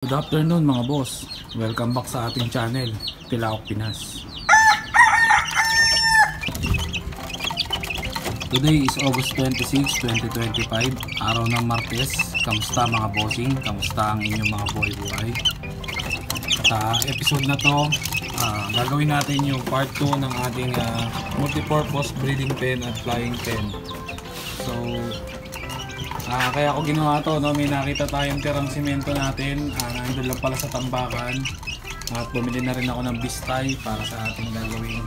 Good afternoon mga boss. Welcome back sa ating channel, Tilaok Pinas. Today is August 26, 2025, araw ng Martes. Kamusta mga bossing? Kamusta ang inyong mga buhay-buhay? Sa episode na to, gagawin natin yung part 2 ng ating multipurpose breeding pen at flying pen. So, kaya ako ginawa to, no? May nakita tayong tirang simento natin, nandun lang pala sa tambakan, at bumili na rin ako ng bistay para sa ating gagawing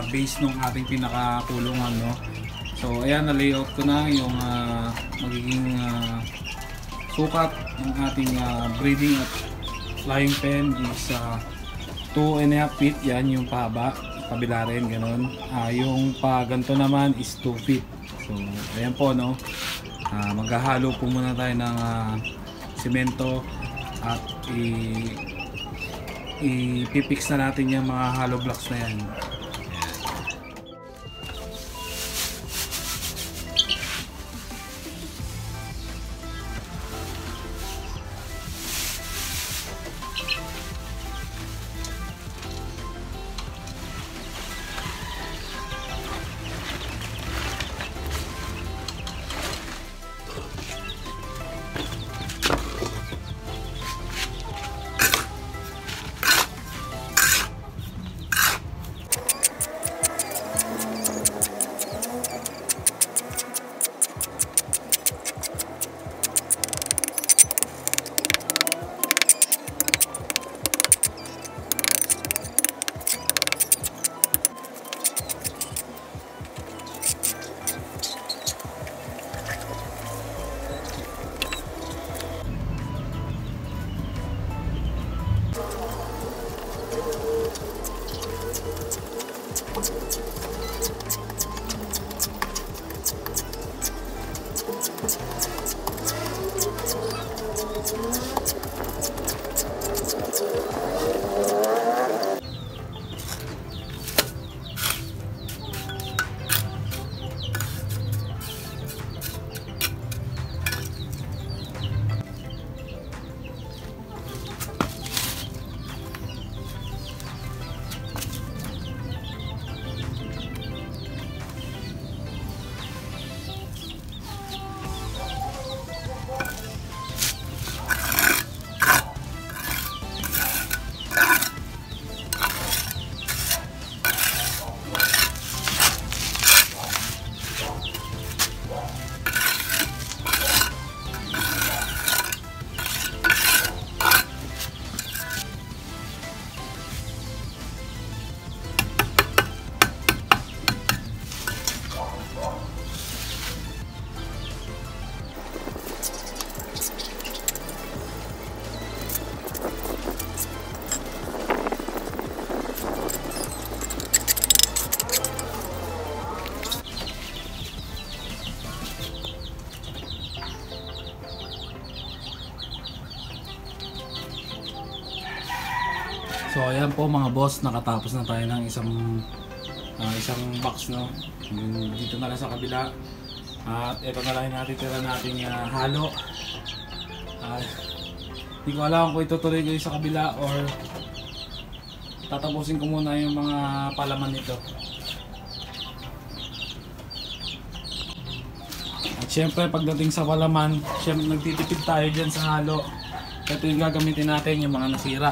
base ng ating pinakakulungan, no? So ayan, na-layout ko na yung magiging sukat ng ating breeding at flying pen is 2.5 feet, yan yung pahaba, kabila rin, ganun. Yung paganto naman is 2 feet. So ayan po, no? Maghahalo po muna tayo ng simento at ipipix na natin yung mga hollow blocks na yan. So ayan po mga boss, nakatapos na tayo ng isang box, no? Dito na lang sa kabila. At ito na lang yung natitira nating halo. Hindi ko alam kung itutuloy ko sa kabila or tatapusin ko muna yung mga palaman nito. At syempre pagdating sa palaman, syempre nagtitipid tayo dyan sa halo. Ito yung gagamitin natin, yung mga nasira.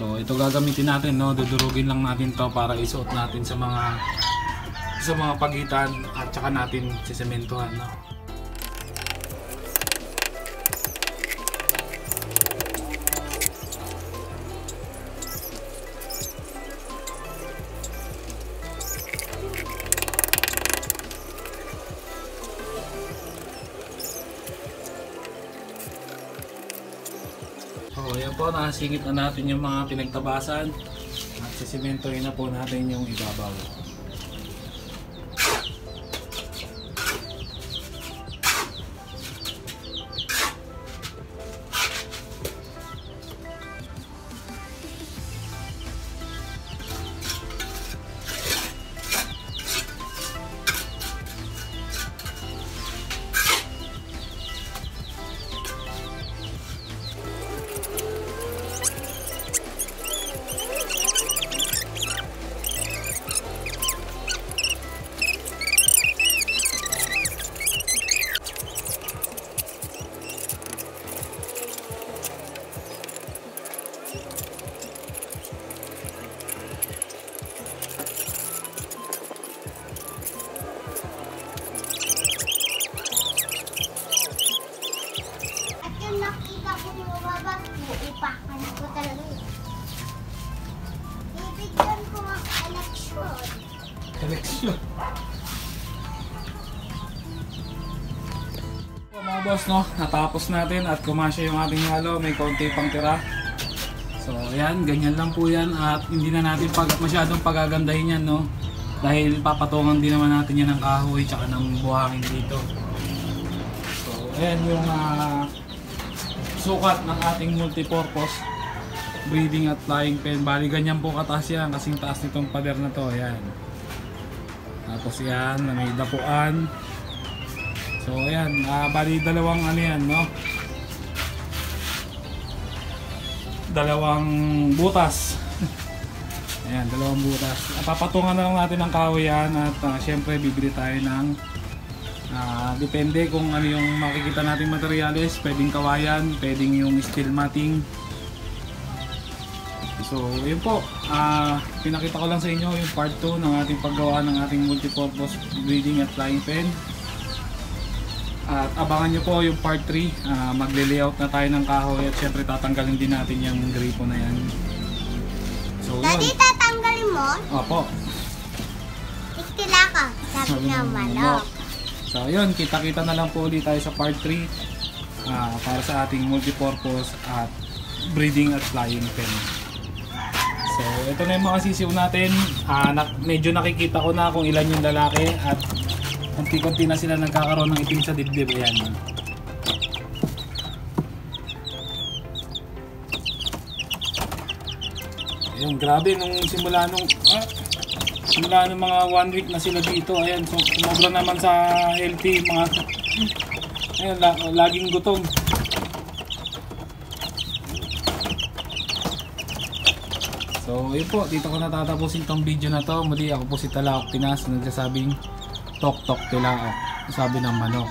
So ito gagamitin natin, no? Dudurugin lang natin to para isuot natin sa mga pagitan at saka natin sisementohan, no? So ayan po, nakasingit na natin yung mga pinagtabasan at sisimentohin na po natin yung ibabaw. boss, no, natapos natin at kumasya yung ating halo, may konti pang tira. So ayan, ganyan lang po yan at hindi na natin masyadong pagagandahin yan, no, dahil papatungan din naman natin yan ng kahoy tsaka ng buhangin dito. So ayan yung sukat ng ating multipurpose breeding at flying pen. Bali ganyan po kataas yan, kasing taas nitong pader na to. Ayan, tapos yan na may dapuan. So ayan, bali dalawang ano yan, no, dalawang butas. Ayan, dalawang butas. Papatungan na lang natin ng kahoy yan at syempre bibili tayo ng depende kung ano yung makikita natin materyales. Pwedeng kawayan, pwedeng yung steel matting. So yun po, pinakita ko lang sa inyo yung part 2 ng ating paggawa ng ating multipurpose breeding at flying pen. At abangan nyo po yung part 3, magle-layout na tayo ng kahoy at syempre tatanggalin din natin yung gripo na yan. So Daddy, yun. tatanggalin mo? Opo. Iktila ka, sabi ng manok. So yun, kita-kita na lang po ulit tayo sa part 3 para sa ating multipurpose at breeding at flying pen. So ito na yung mga sisiw natin. Medyo nakikita ko na kung ilan yung lalaki at konti-konti na sila nagkakaroon ng itim sa dibdib. Ayan. Ayun, grabe nung simula nung mga 1 week na sila dito. Ayan, so sumobra naman sa healthy mga ayan, laging gutom. So yun po, dito ko natatapusin tong video na to. Muli ako po si Talaok Pinas, nagsasabing tok tok tilaok, sabi ng manok.